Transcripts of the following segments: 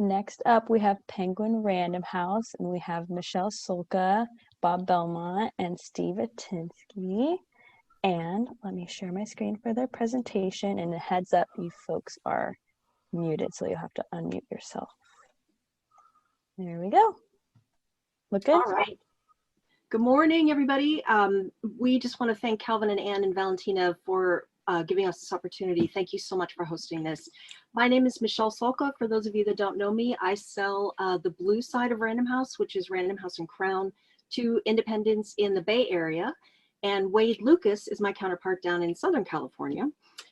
Next up, we have Penguin Random House, and we have Michelle Sulka, Bob Belmont, and Steve Atinsky. And let me share my screen for their presentation. And a heads up, you folks are muted, so you'll have to unmute yourself. There we go. Look good? All right. Good morning, everybody. We just want to thank Calvin and Ann and Valentina for giving us this opportunity. Thank you so much for hosting this. My name is Michelle Sulka. For those of you that don't know me, I sell the blue side of Random House, which is Random House and Crown, to independents in the Bay Area. And Wade Lucas is my counterpart down in Southern California.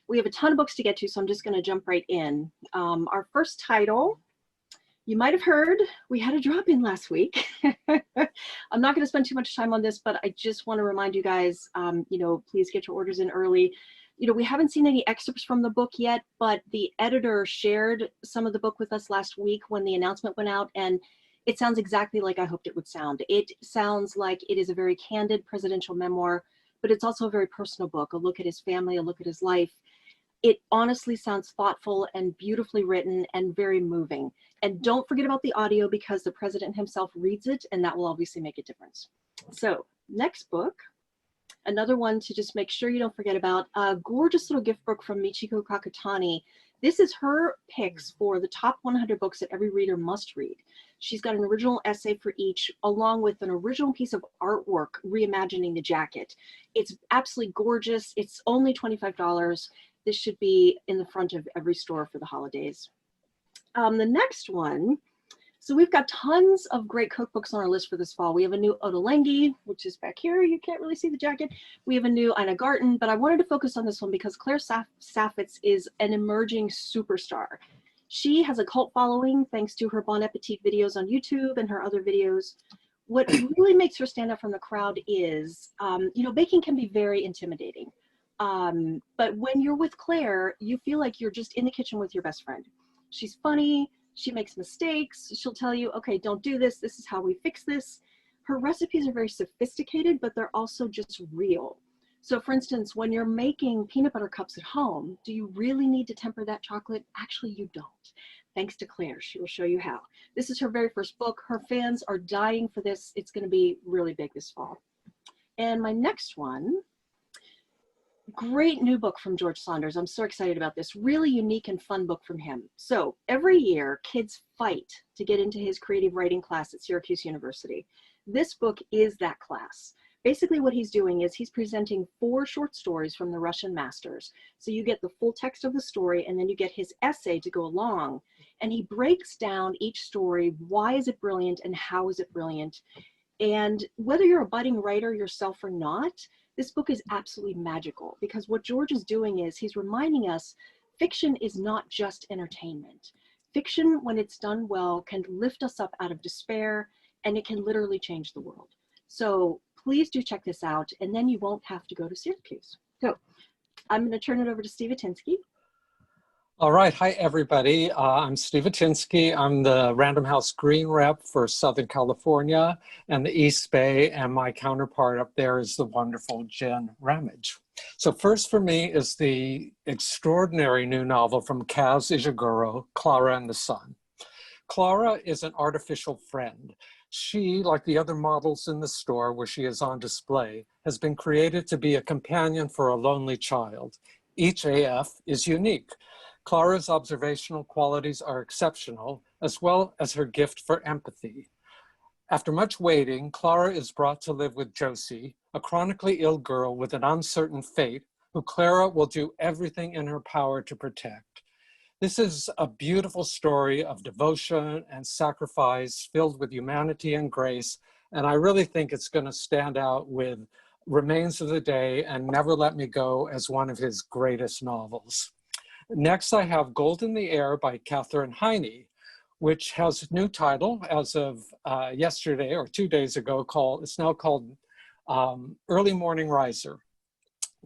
We have a ton of books to get to, so I'm just going to jump right in. Our first title, you might have heard, we had a drop-in last week. I'm not going to spend too much time on this, but I just want to remind you guys, please get your orders in early. We haven't seen any excerpts from the book yet, but the editor shared some of the book with us last week when the announcement went out, and it sounds exactly like I hoped it would sound. It sounds like it is a very candid presidential memoir, but it's also a very personal book, a look at his family, a look at his life. It honestly sounds thoughtful and beautifully written and very moving. And don't forget about the audio, because the president himself reads it, and that will obviously make a difference. So next book, another one to just make sure you don't forget about, a gorgeous little gift book from Michiko Kakutani. This is her picks for the top 100 books that every reader must read. She's got an original essay for each, along with an original piece of artwork reimagining the jacket. It's absolutely gorgeous. It's only $25. This should be in the front of every store for the holidays. The next one, so we've got tons of great cookbooks on our list for this fall. We have a new Ottolenghi, which is back here. You can't really see the jacket. We have a new Ina Garten, but I wanted to focus on this one because Claire Saffitz is an emerging superstar. She has a cult following thanks to her Bon Appetit videos on YouTube and her other videos. What really makes her stand out from the crowd is, baking can be very intimidating. But when you're with Claire, you feel like you're just in the kitchen with your best friend. She's funny, she makes mistakes, she'll tell you, okay, don't do this, this is how we fix this. Her recipes are very sophisticated, but they're also just real. So for instance, when you're making peanut butter cups at home, do you really need to temper that chocolate? Actually, you don't. Thanks to Claire, she will show you how. This is her very first book. Her fans are dying for this. It's gonna be really big this fall. And my next one, great new book from George Saunders. I'm so excited about this. Really unique and fun book from him. So every year, kids fight to get into his creative writing class at Syracuse University. This book is that class. Basically what he's doing is he's presenting 4 short stories from the Russian masters. So you get the full text of the story, and then you get his essay to go along. And he breaks down each story. Why is it brilliant and how is it brilliant? And whether you're a budding writer yourself or not, this book is absolutely magical, because what George is doing is he's reminding us fiction is not just entertainment. Fiction, when it's done well, can lift us up out of despair, and it can literally change the world. So please do check this out, and then you won't have to go to Syracuse. So I'm going to turn it over to Steve Atinsky. All right, hi everybody. I'm Steve Atinsky. I'm the Random House Green Rep for Southern California and the East Bay, and my counterpart up there is the wonderful Jen Ramage. So first for me is the extraordinary new novel from Kaz Ishiguro, Clara and the Sun. Clara is an artificial friend. She, like the other models in the store where she is on display, has been created to be a companion for a lonely child. Each AF is unique. Clara's observational qualities are exceptional, as well as her gift for empathy. After much waiting, Clara is brought to live with Josie, a chronically ill girl with an uncertain fate, who Clara will do everything in her power to protect. This is a beautiful story of devotion and sacrifice filled with humanity and grace, and I really think it's going to stand out with Remains of the Day and Never Let Me Go as one of his greatest novels. Next, I have Gold in the Air by Katherine Heine, which has a new title as of yesterday or 2 days ago. It's now called Early Morning Riser.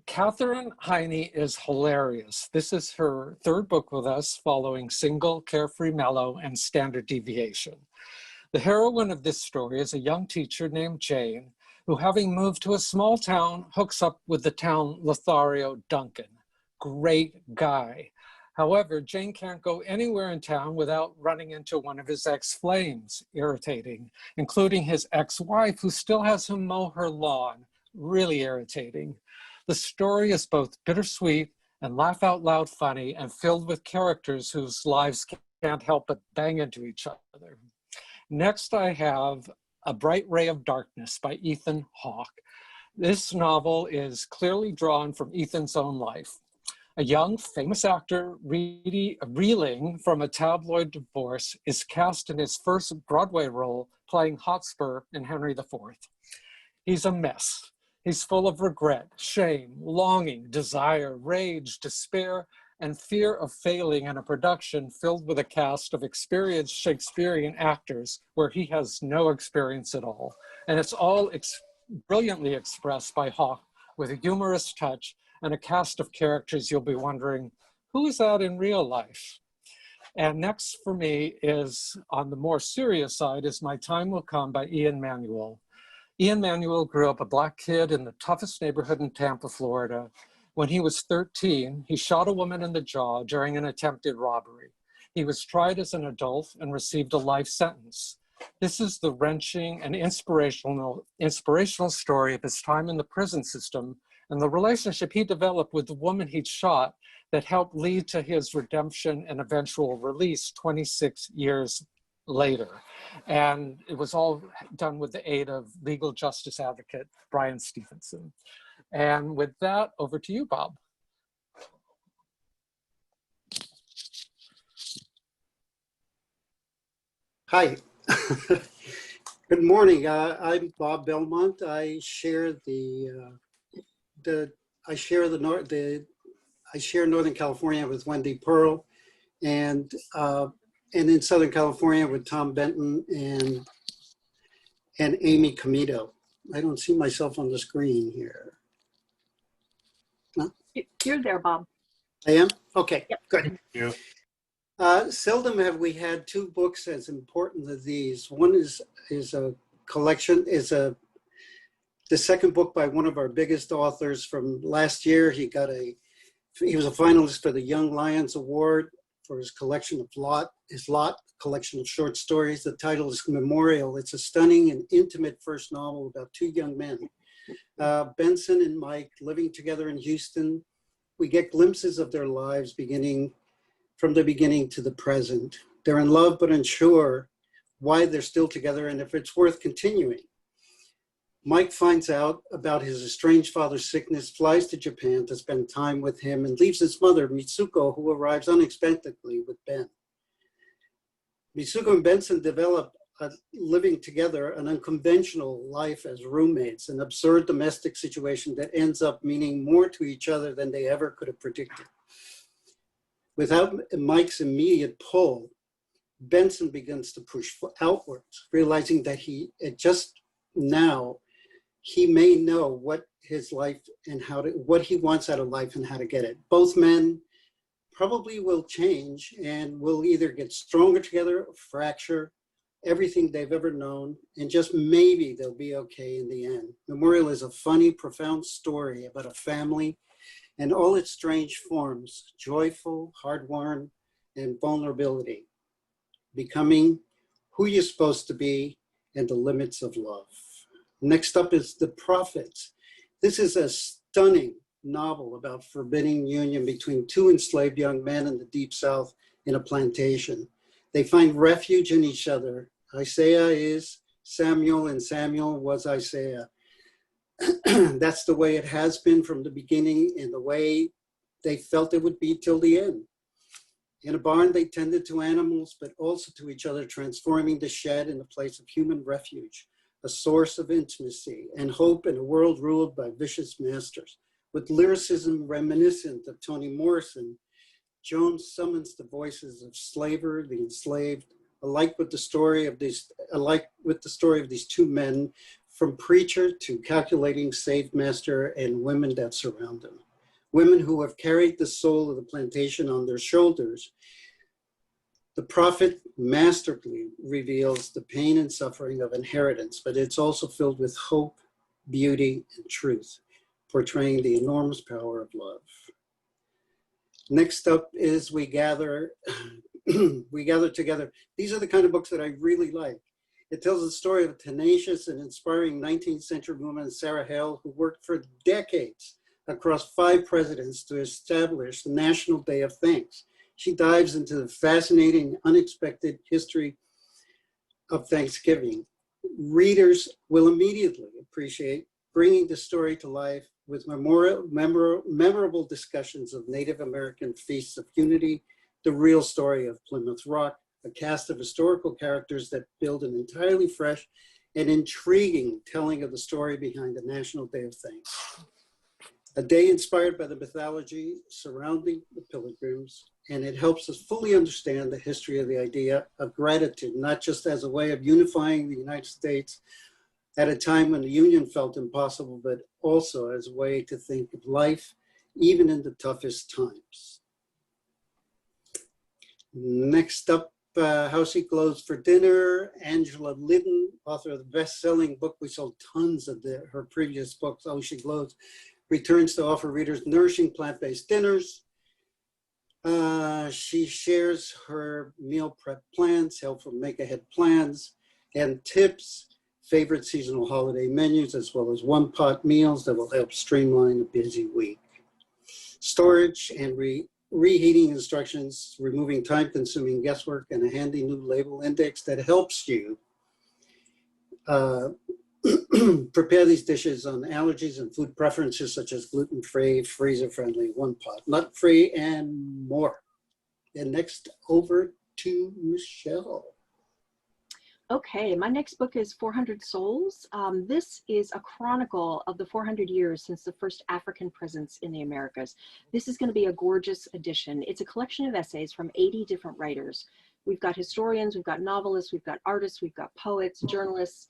Katherine Heine is hilarious. This is her 3rd book with us, following Single, Carefree Mellow, and Standard Deviation. The heroine of this story is a young teacher named Jane, who, having moved to a small town, hooks up with the town Lothario Duncan. Great guy. However, Jane can't go anywhere in town without running into one of his ex-flames, irritating, including his ex-wife, who still has him mow her lawn, really irritating. The story is both bittersweet and laugh out loud funny and filled with characters whose lives can't help but bang into each other. Next, I have A Bright Ray of Darkness by Ethan Hawke. This novel is clearly drawn from Ethan's own life. A young, famous actor reeling from a tabloid divorce is cast in his first Broadway role playing Hotspur in Henry IV. He's a mess. He's full of regret, shame, longing, desire, rage, despair, and fear of failing in a production filled with a cast of experienced Shakespearean actors where he has no experience at all. And it's all brilliantly expressed by Hawke with a humorous touch and a cast of characters you'll be wondering, who is that in real life? And next for me is, on the more serious side, is My Time Will Come by Ian Manuel. Ian Manuel grew up a Black kid in the toughest neighborhood in Tampa, Florida. When he was 13, he shot a woman in the jaw during an attempted robbery. He was tried as an adult and received a life sentence. This is the wrenching and inspirational story of his time in the prison system and the relationship he developed with the woman he'd shot that helped lead to his redemption and eventual release 26 years later. And it was all done with the aid of legal justice advocate Brian Stevenson. And with that, over to you, Bob. Hi. Good morning. I'm Bob Belmont. I share Northern California with Wendy Pearl, and in Southern California with Tom Benton and Amy Comito. I don't see myself on the screen here. No? You're there, Bob. I am? Okay, yep. Good. Yeah. Seldom have we had two books as important as these. One is a collection, the second book by one of our biggest authors from last year. He was a finalist for the Young Lions Award for his collection of his Lot collection of short stories. The title is Memorial. It's a stunning and intimate first novel about two young men, Benson and Mike, living together in Houston. We get glimpses of their lives from the beginning to the present. They're in love but unsure why they're still together and if it's worth continuing. Mike finds out about his estranged father's sickness, flies to Japan to spend time with him, and leaves his mother, Mitsuko, who arrives unexpectedly with Ben. Mitsuko and Benson develop living together an unconventional life as roommates, an absurd domestic situation that ends up meaning more to each other than they ever could have predicted. Without Mike's immediate pull, Benson begins to push outwards, realizing that he may know what his life and what he wants out of life and how to get it. Both men probably will change and will either get stronger together or fracture everything they've ever known, and just maybe they'll be okay in the end. Memorial is a funny, profound story about a family and all its strange forms, joyful, hard-won, and vulnerability, becoming who you're supposed to be and the limits of love. Next up is The Prophets. This is a stunning novel about forbidding union between two enslaved young men in the Deep South in a plantation. They find refuge in each other. Isaiah is Samuel and Samuel was Isaiah. That's the way it has been from the beginning and the way they felt it would be till the end. In a barn, they tended to animals, but also to each other, transforming the shed in a place of human refuge, a source of intimacy and hope in a world ruled by vicious masters. With lyricism reminiscent of Toni Morrison, Jones summons the voices of slaver, the enslaved, alike with the story of these two men, from preacher to calculating slave master, and women that surround them. Women who have carried the soul of the plantation on their shoulders. The prophet masterfully reveals the pain and suffering of inheritance, but it's also filled with hope, beauty, and truth, portraying the enormous power of love. Next up is We Gather, We Gather Together. These are the kind of books that I really like. It tells the story of a tenacious and inspiring 19th century woman, Sarah Hale, who worked for decades across 5 presidents to establish the National Day of Thanks. She dives into the fascinating, unexpected history of Thanksgiving. Readers will immediately appreciate bringing the story to life with memorable discussions of Native American feasts of unity, the real story of Plymouth Rock, a cast of historical characters that build an entirely fresh and intriguing telling of the story behind the National Day of Thanks. A day inspired by the mythology surrounding the Pilgrims, and it helps us fully understand the history of the idea of gratitude, not just as a way of unifying the United States at a time when the Union felt impossible, but also as a way to think of life, even in the toughest times. Next up, How She Glows for Dinner. Angela Liddon, author of the best-selling book, we sold tons of her previous books, How She Glows, returns to offer readers nourishing plant-based dinners. She shares her meal prep plans, helpful make-ahead plans, and tips, favorite seasonal holiday menus, as well as one-pot meals that will help streamline a busy week. Storage and reheating instructions, removing time-consuming guesswork, and a handy new label index that helps you prepare these dishes on allergies and food preferences such as gluten-free, freezer-friendly, one-pot, nut-free, and more. And next, over to Michelle. Okay, my next book is 400 Souls. This is a chronicle of the 400 years since the first African presence in the Americas. This is going to be a gorgeous edition. It's a collection of essays from 80 different writers. We've got historians, we've got novelists, we've got artists, we've got poets, journalists,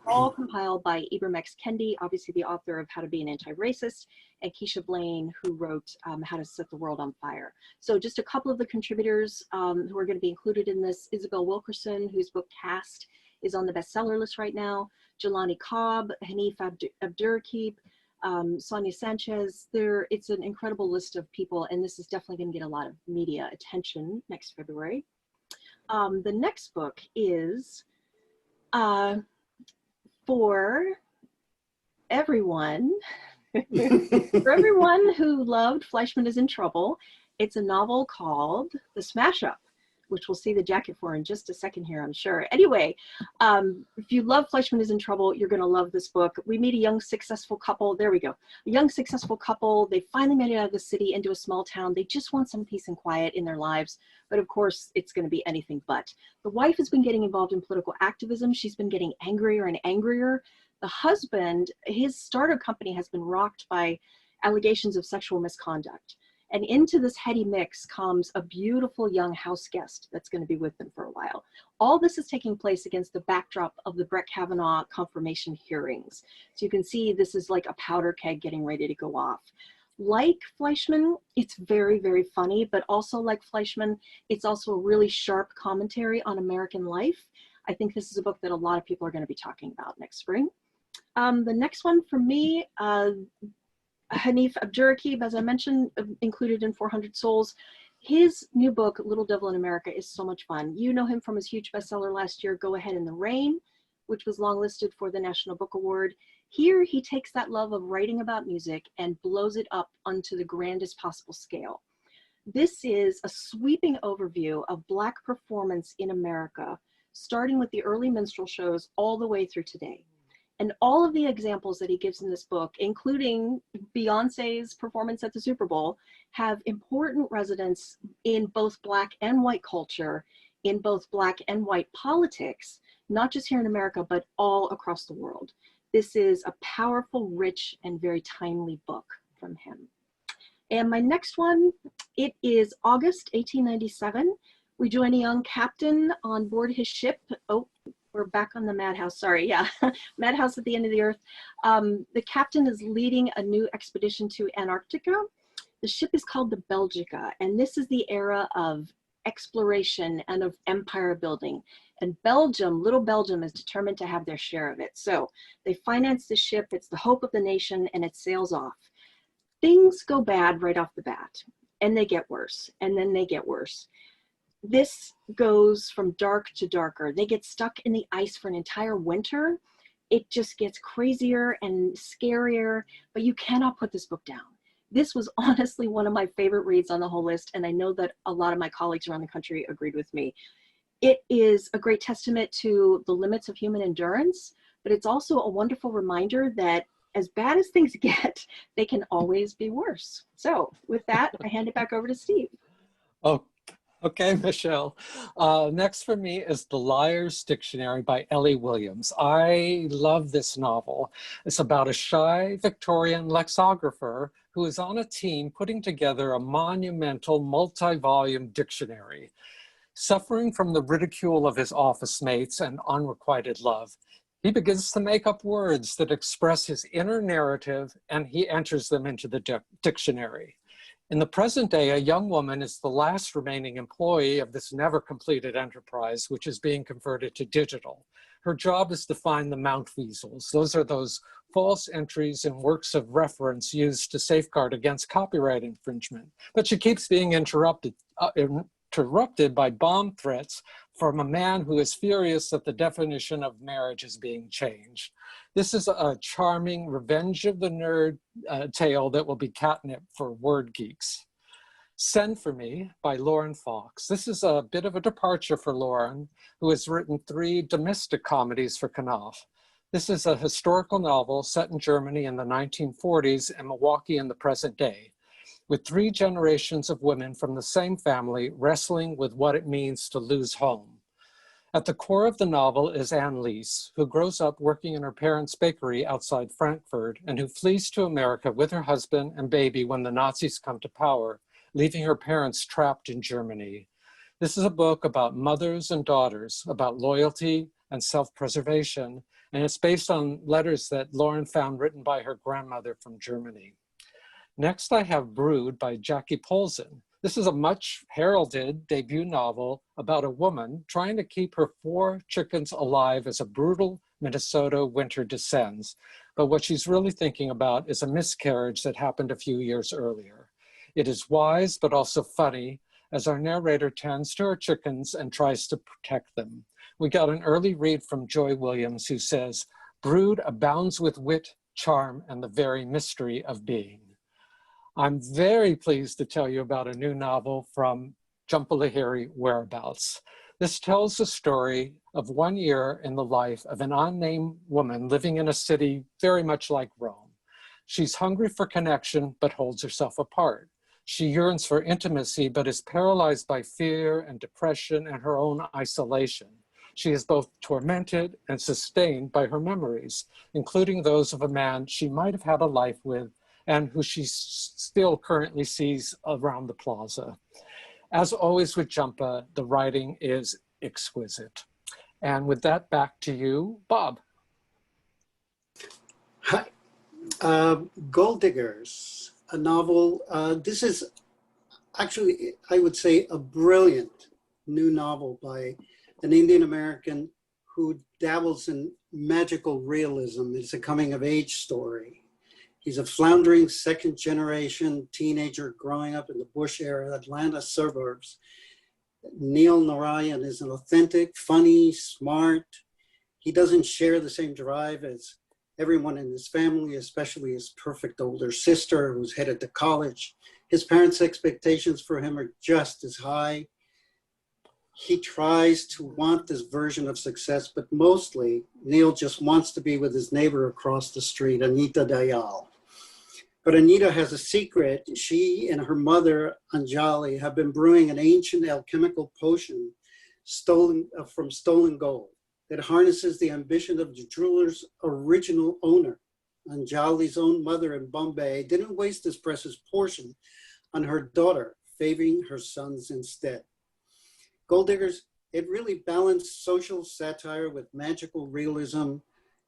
all compiled by Ibram X. Kendi, obviously the author of How to Be an Anti-Racist, and Keisha Blaine, who wrote How to Set the World on Fire. So just a couple of the contributors who are going to be included in this: Isabel Wilkerson, whose book Caste is on the bestseller list right now, Jelani Cobb, Hanif Abdurraqib, Sonia Sanchez. It's an incredible list of people, and this is definitely going to get a lot of media attention next February. The next book is for everyone, for everyone who loved Fleischman is in Trouble. It's a novel called The Smash Up, which we'll see the jacket for in just a second here, I'm sure. Anyway, if you love Fleischman is in Trouble, you're going to love this book. We meet a young, successful couple. There we go. A young, successful couple. They finally made it out of the city into a small town. They just want some peace and quiet in their lives. But of course, it's going to be anything but. The wife has been getting involved in political activism. She's been getting angrier and angrier. The husband, his startup company has been rocked by allegations of sexual misconduct. And into this heady mix comes a beautiful young house guest that's going to be with them for a while. All this is taking place against the backdrop of the Brett Kavanaugh confirmation hearings. So you can see this is like a powder keg getting ready to go off. Like Fleischman, it's very, very funny, but also like Fleischman, it's also a really sharp commentary on American life. I think this is a book that a lot of people are going to be talking about next spring. The next one for me, Hanif Abdurraqib, as I mentioned, included in 400 Souls. His new book, Little Devil in America, is so much fun. You know him from his huge bestseller last year, Go Ahead in the Rain, which was longlisted for the National Book Award. Here, he takes that love of writing about music and blows it up onto the grandest possible scale. This is a sweeping overview of Black performance in America, starting with the early minstrel shows all the way through today. And all of the examples that he gives in this book, including Beyonce's performance at the Super Bowl, have important resonance in both Black and white culture, in both Black and white politics, not just here in America, but all across the world. This is a powerful, rich, and very timely book from him. And my next one, it is August 1897. We join a young captain on board his ship. Oh, we're back on the Madhouse, sorry, yeah. Madhouse at the end of the earth. The captain is leading a new expedition to Antarctica. The ship is called the Belgica, and this is the era of exploration and of empire building. And Belgium, little Belgium, is determined to have their share of it. So they finance the ship, it's the hope of the nation, and it sails off. Things go bad right off the bat. and they get worse, and then they get worse. This goes from dark to darker. They get stuck in the ice for an entire winter. It just gets crazier and scarier, but you cannot put this book down. This was honestly one of my favorite reads on the whole list, and I know that a lot of my colleagues around the country agreed with me. It is a great testament to the limits of human endurance, but it's also a wonderful reminder that as bad as things get, they can always be worse. So with that, I hand it back over to Steve. Oh, okay, Michelle. Next for me is The Liar's Dictionary by Ellie Williams. I love this novel. It's about a shy Victorian lexicographer who is on a team putting together a monumental multi-volume dictionary. Suffering from the ridicule of his office mates and unrequited love, he begins to make up words that express his inner narrative, and he enters them into the dictionary. In the present day, a young woman is the last remaining employee of this never completed enterprise, which is being converted to digital. Her job is to find the Mountweasels. Those are those false entries in works of reference used to safeguard against copyright infringement. But she keeps being interrupted by bomb threats from a man who is furious that the definition of marriage is being changed. This is a charming Revenge of the Nerd tale that will be catnip for word geeks. Send for Me by Lauren Fox. This is a bit of a departure for Lauren, who has written 3 domestic comedies for Knopf. This is a historical novel set in Germany in the 1940s and Milwaukee in the present day, with 3 generations of women from the same family wrestling with what it means to lose home. At the core of the novel is Anne Leese, who grows up working in her parents' bakery outside Frankfurt and who flees to America with her husband and baby when the Nazis come to power, leaving her parents trapped in Germany. This is a book about mothers and daughters, about loyalty and self-preservation, and it's based on letters that Lauren found written by her grandmother from Germany. Next, I have Brood by Jackie Polson. This is a much heralded debut novel about a woman trying to keep her 4 chickens alive as a brutal Minnesota winter descends. But what she's really thinking about is a miscarriage that happened a few years earlier. It is wise, but also funny, as our narrator tends to her chickens and tries to protect them. We got an early read from Joy Williams, who says, "Brood abounds with wit, charm, and the very mystery of being." I'm very pleased to tell you about a new novel from Jhumpa Lahiri, Whereabouts. This tells the story of 1 year in the life of an unnamed woman living in a city very much like Rome. She's hungry for connection, but holds herself apart. She yearns for intimacy, but is paralyzed by fear and depression and her own isolation. She is both tormented and sustained by her memories, including those of a man she might have had a life with and who she still currently sees around the plaza. As always with Jhumpa, the writing is exquisite. And with that, back to you, Bob. Hi. Gold Diggers, a novel. This is actually, I would say, a brilliant new novel by an Indian American who dabbles in magical realism. It's a coming of age story. He's a floundering second generation teenager growing up in the Bush era Atlanta suburbs. Neil Narayan is an authentic, funny, smart. He doesn't share the same drive as everyone in his family, especially his perfect older sister who's headed to college. His parents' expectations for him are just as high. He tries to want this version of success, but mostly Neil just wants to be with his neighbor across the street, Anita Dayal. But Anita has a secret. She and her mother, Anjali, have been brewing an ancient alchemical potion from stolen gold that harnesses the ambition of the jeweler's original owner. Anjali's own mother in Bombay didn't waste this precious portion on her daughter, favoring her sons instead. Gold Diggers, it really balanced social satire with magical realism.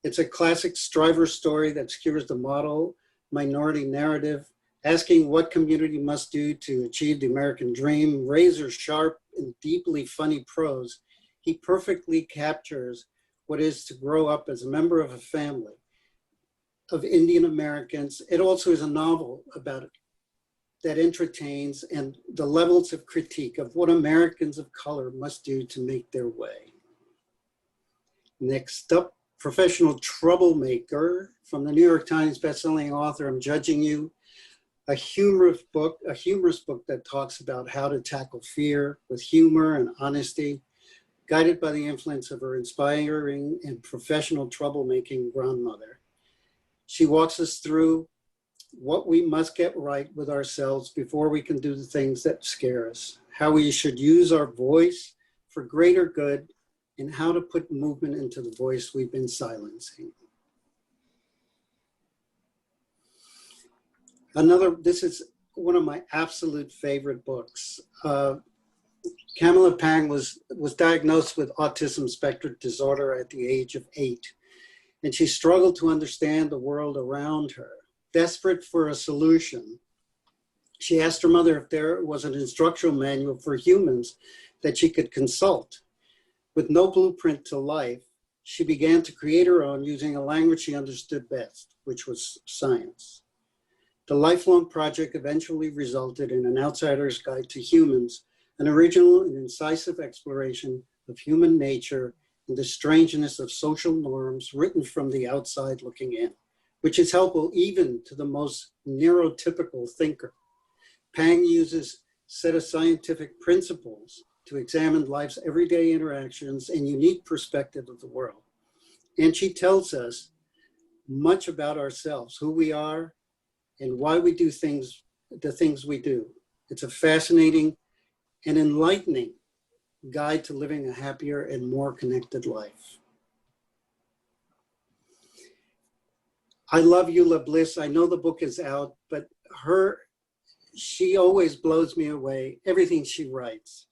It's a classic striver story that skewers the model minority narrative, asking what community must do to achieve the American dream. Razor sharp and deeply funny prose, he perfectly captures what it is to grow up as a member of a family of Indian Americans. It also is a novel about that entertains, and the levels of critique of what Americans of color must do to make their way. Next up, professional troublemaker from the New York Times bestselling author, I'm Judging You, a humorous book that talks about how to tackle fear with humor and honesty, guided by the influence of her inspiring and professional troublemaking grandmother. She walks us through what we must get right with ourselves before we can do the things that scare us, how we should use our voice for greater good, and how to put movement into the voice we've been silencing. This is one of my absolute favorite books. Camilla Pang was diagnosed with autism spectrum disorder at the age of 8, and she struggled to understand the world around her. Desperate for a solution, she asked her mother if there was an instructional manual for humans that she could consult. With no blueprint to life, she began to create her own using a language she understood best, which was science. The lifelong project eventually resulted in An Outsider's Guide to Humans, an original and incisive exploration of human nature and the strangeness of social norms written from the outside looking in, which is helpful even to the most neurotypical thinker. Pang uses a set of scientific principles to examine life's everyday interactions and unique perspective of the world. And she tells us much about ourselves, who we are, and why we do the things we do. It's a fascinating and enlightening guide to living a happier and more connected life. I love Eula Bliss. I know the book is out, but she always blows me away, everything she writes.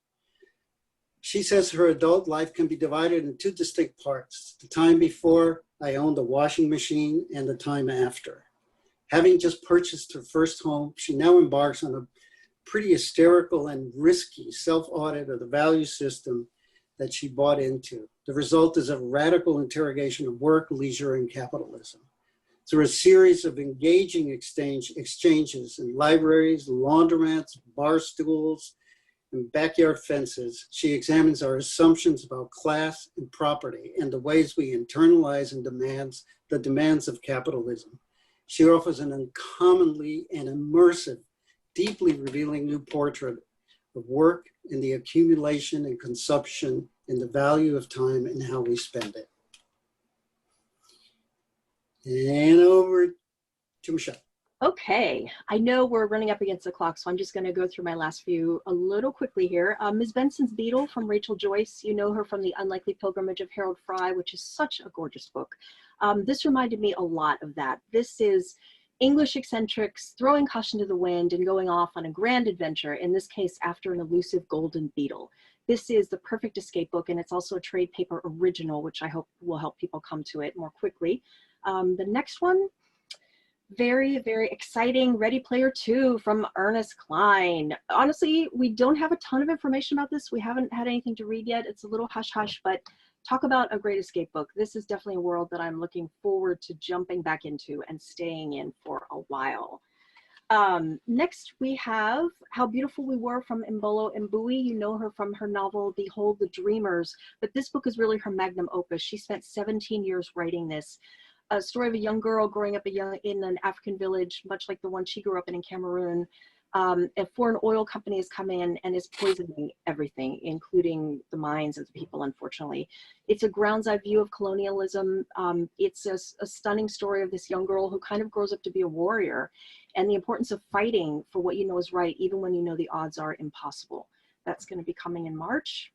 She says her adult life can be divided into 2 distinct parts: the time before I owned a washing machine and the time after. Having just purchased her first home, she now embarks on a pretty hysterical and risky self-audit of the value system that she bought into. The result is a radical interrogation of work, leisure, and capitalism. Through a series of engaging exchanges in libraries, laundromats, bar stools, and backyard fences, she examines our assumptions about class and property and the ways we internalize and the demands of capitalism. She offers an uncommonly and immersive, deeply revealing new portrait of work and the accumulation and consumption and the value of time and how we spend it. And over to Michelle. Okay, I know we're running up against the clock, so I'm just going to go through my last few a little quickly here. Ms. Benson's Beetle from Rachel Joyce. You know her from The Unlikely Pilgrimage of Harold Fry, which is such a gorgeous book. This reminded me a lot of that. This is English eccentrics throwing caution to the wind and going off on a grand adventure, in this case after an elusive golden beetle. This is the perfect escape book, and it's also a trade paper original, which I hope will help people come to it more quickly. The next one, very, very exciting, Ready Player 2 from Ernest Cline. Honestly, we don't have a ton of information about this. We haven't had anything to read yet. It's a little hush-hush, but talk about a great escape book. This is definitely a world that I'm looking forward to jumping back into and staying in for a while. Next, we have How Beautiful We Were from Mbolo Mbui. You know her from her novel Behold the Dreamers, but this book is really her magnum opus. She spent 17 years writing this. A story of a young girl growing up in an African village, much like the one she grew up in Cameroon. A foreign oil company has come in and is poisoning everything, including the minds of the people, unfortunately. It's a ground's-eye view of colonialism. It's a stunning story of this young girl who kind of grows up to be a warrior, and the importance of fighting for what you know is right, even when you know the odds are impossible. That's going to be coming in March.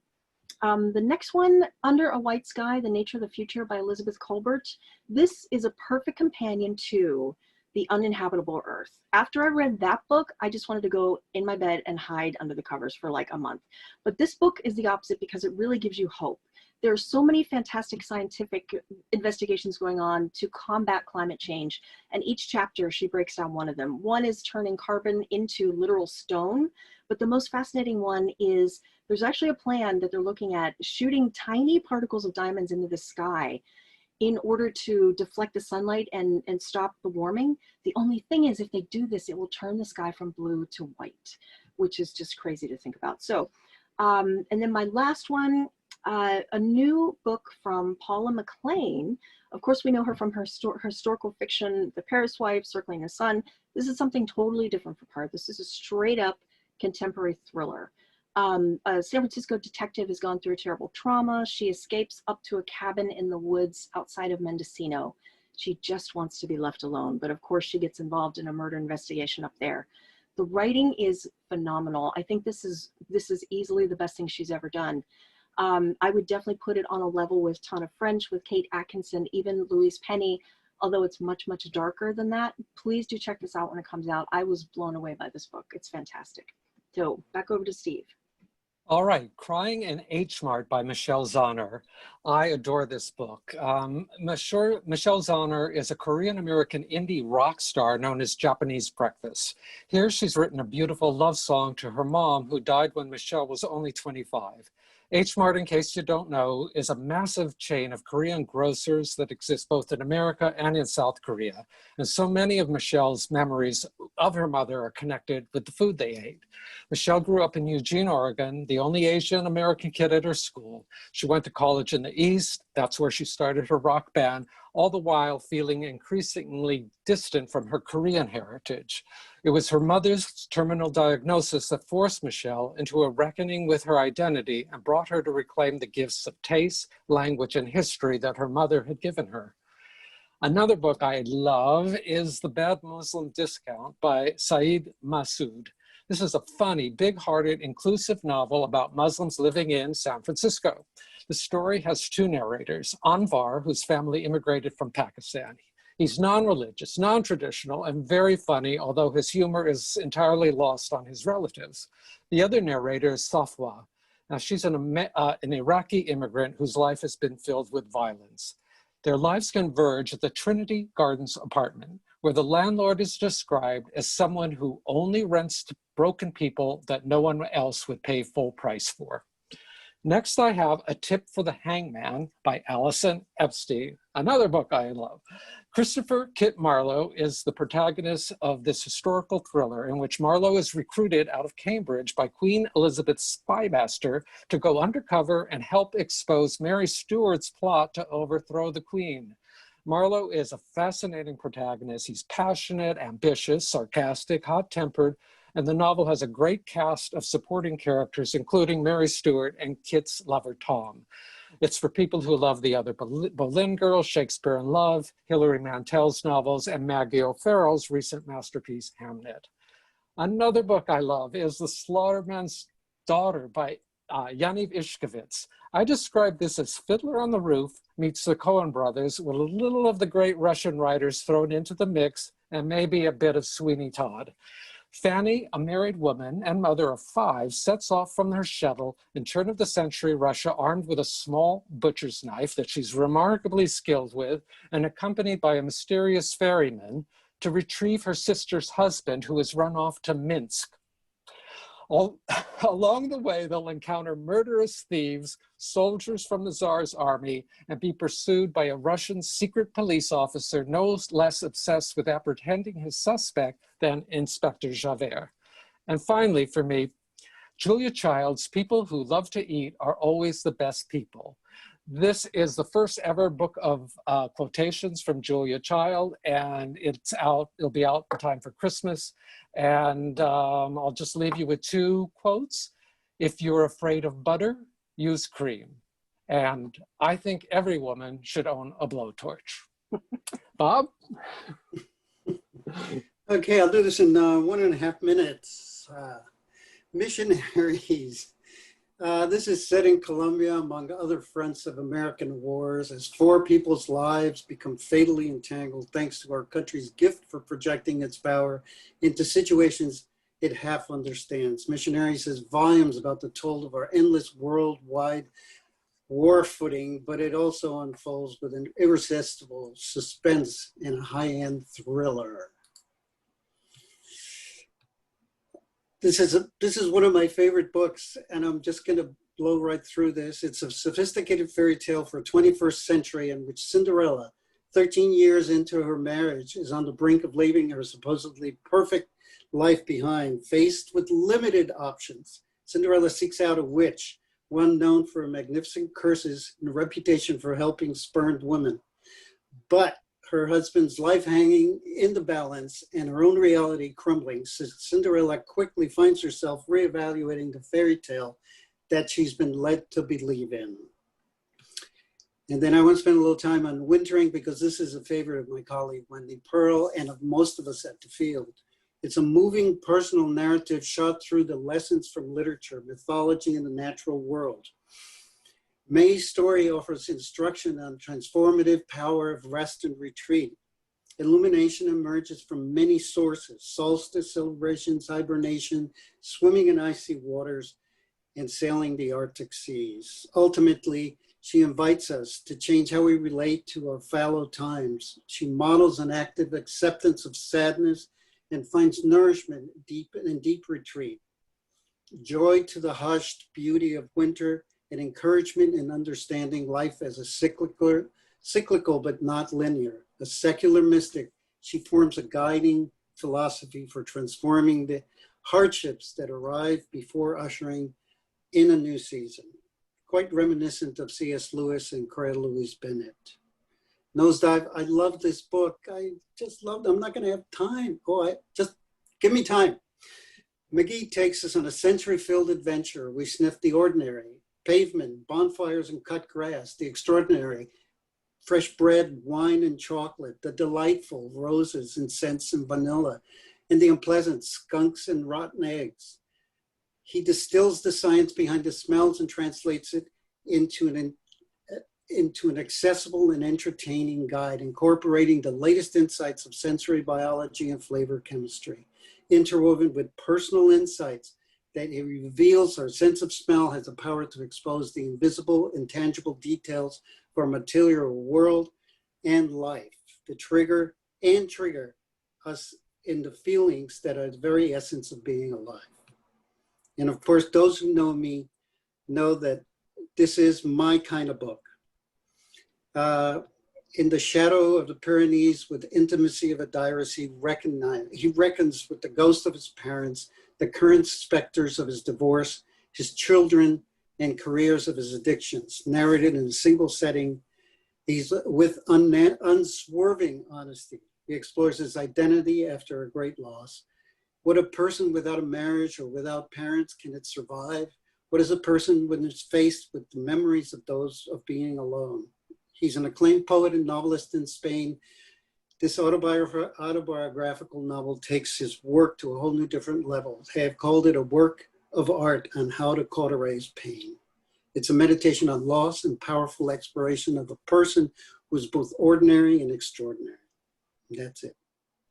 The next one, Under a White Sky, The Nature of the Future by Elizabeth Colbert. This is a perfect companion to The Uninhabitable Earth. After I read that book, I just wanted to go in my bed and hide under the covers for like a month. But this book is the opposite because it really gives you hope. There are so many fantastic scientific investigations going on to combat climate change, and each chapter she breaks down one of them. One is turning carbon into literal stone, but the most fascinating one is there's actually a plan that they're looking at shooting tiny particles of diamonds into the sky in order to deflect the sunlight and stop the warming. The only thing is, if they do this, it will turn the sky from blue to white, which is just crazy to think about. So, and then my last one, a new book from Paula McLean. Of course, we know her from her historical fiction, The Paris Wife, Circling the Sun. This is something totally different from her. This is a straight up contemporary thriller. A San Francisco detective has gone through a terrible trauma. She escapes up to a cabin in the woods outside of Mendocino. She just wants to be left alone, but of course she gets involved in a murder investigation up there. The writing is phenomenal. I think this is easily the best thing she's ever done. I would definitely put it on a level with Ton of French, with Kate Atkinson, even Louise Penny, although it's much, much darker than that. Please do check this out when it comes out. I was blown away by this book. It's fantastic. So back over to Steve. All right, Crying in H Mart by Michelle Zauner. I adore this book. Michelle Zauner is a Korean-American indie rock star known as Japanese Breakfast. Here she's written a beautiful love song to her mom, who died when Michelle was only 25. H Mart, in case you don't know, is a massive chain of Korean grocers that exists both in America and in South Korea. And so many of Michelle's memories of her mother are connected with the food they ate. Michelle grew up in Eugene, Oregon, the only Asian American kid at her school. She went to college in the East. That's where she started her rock band, all the while feeling increasingly distant from her Korean heritage. It was her mother's terminal diagnosis that forced Michelle into a reckoning with her identity and brought her to reclaim the gifts of taste, language, and history that her mother had given her. Another book I love is The Bad Muslim Discount by Saeed Masood. This is a funny, big-hearted, inclusive novel about Muslims living in San Francisco. The story has two narrators, Anwar, whose family immigrated from Pakistan. He's non-religious, non-traditional, and very funny, although his humor is entirely lost on his relatives. The other narrator is Safwa. Now, she's an Iraqi immigrant whose life has been filled with violence. Their lives converge at the Trinity Gardens apartment, where the landlord is described as someone who only rents to broken people that no one else would pay full price for. Next, I have A Tip for the Hangman by Alison Epstein, another book I love. Christopher Kit Marlowe is the protagonist of this historical thriller in which Marlowe is recruited out of Cambridge by Queen Elizabeth's spymaster to go undercover and help expose Mary Stuart's plot to overthrow the Queen. Marlowe is a fascinating protagonist. He's passionate, ambitious, sarcastic, hot-tempered, and the novel has a great cast of supporting characters, including Mary Stuart and Kit's lover, Tom. It's for people who love the other Boleyn girls, Shakespeare in Love, Hilary Mantel's novels, and Maggie O'Farrell's recent masterpiece, Hamnet. Another book I love is The Slaughterman's Daughter by Yaniv Ishkovitz. I describe this as Fiddler on the Roof meets the Coen brothers with a little of the great Russian writers thrown into the mix and maybe a bit of Sweeney Todd. Fanny, a married woman and mother of 5, sets off from her shuttle in turn-of-the-century Russia armed with a small butcher's knife that she's remarkably skilled with and accompanied by a mysterious ferryman to retrieve her sister's husband, who has run off to Minsk. Along the way, they'll encounter murderous thieves, soldiers from the Tsar's army, and be pursued by a Russian secret police officer no less obsessed with apprehending his suspect than Inspector Javert. And finally, for me, Julia Child's People Who Love to Eat Are Always the Best People. This is the first ever book of quotations from Julia Child, and it'll be out in time for Christmas. And I'll just leave you with 2 quotes. If you're afraid of butter, use cream. And I think every woman should own a blowtorch. Bob? Okay, I'll do this in 1.5 minutes. Missionaries. This is set in Colombia among other fronts of American wars as 4 people's lives become fatally entangled thanks to our country's gift for projecting its power into situations it half understands. Missionaries says volumes about the toll of our endless worldwide war footing, but it also unfolds with an irresistible suspense and a high-end thriller. This is one of my favorite books, and I'm just going to blow right through this. It's a sophisticated fairy tale for a 21st century in which Cinderella, 13 years into her marriage, is on the brink of leaving her supposedly perfect life behind. Faced with limited options, Cinderella seeks out a witch, one known for magnificent curses and a reputation for helping spurned women. But her husband's life hanging in the balance and her own reality crumbling, Cinderella quickly finds herself reevaluating the fairy tale that she's been led to believe in. And then I want to spend a little time on Wintering, because this is a favorite of my colleague Wendy Pearl and of most of us at the field. It's a moving personal narrative shot through the lessons from literature, mythology, and the natural world. May's story offers instruction on transformative power of rest and retreat. Illumination emerges from many sources: solstice celebrations, hibernation, swimming in icy waters, and sailing the Arctic seas. Ultimately, she invites us to change how we relate to our fallow times. She models an active acceptance of sadness and finds nourishment in deep retreat. Joy to the hushed beauty of winter, and encouragement in understanding life as a cyclical but not linear. A secular mystic, she forms a guiding philosophy for transforming the hardships that arrive before ushering in a new season. Quite reminiscent of C.S. Lewis and Cora Louise Bennett. Nosedive, I love this book. I just loved it. I'm not gonna have time. Just give me time. McGee takes us on a century-filled adventure. We sniff the ordinary: pavement, bonfires and cut grass; the extraordinary, fresh bread, wine and chocolate; the delightful, roses and scents and vanilla; and the unpleasant, skunks and rotten eggs. He distills the science behind the smells and translates it into an accessible and entertaining guide, incorporating the latest insights of sensory biology and flavor chemistry, interwoven with personal insights that it reveals our sense of smell has the power to expose the invisible, intangible details of our material world and life, to trigger us in the feelings that are the very essence of being alive. And of course, those who know me know that this is my kind of book. In the shadow of the Pyrenees, with intimacy of a diarist, he reckons with the ghost of his parents, the current specters of his divorce, his children, and careers of his addictions. Narrated in a single setting, he's with unswerving honesty. He explores his identity after a great loss. What a person without a marriage or without parents, can it survive? What is a person when it's faced with the memories of those of being alone? He's an acclaimed poet and novelist in Spain. This autobiographical novel takes his work to a whole new different level. I have called it a work of art on how to cauterize pain. It's a meditation on loss and powerful exploration of a person who is both ordinary and extraordinary. And that's it.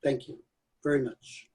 Thank you very much.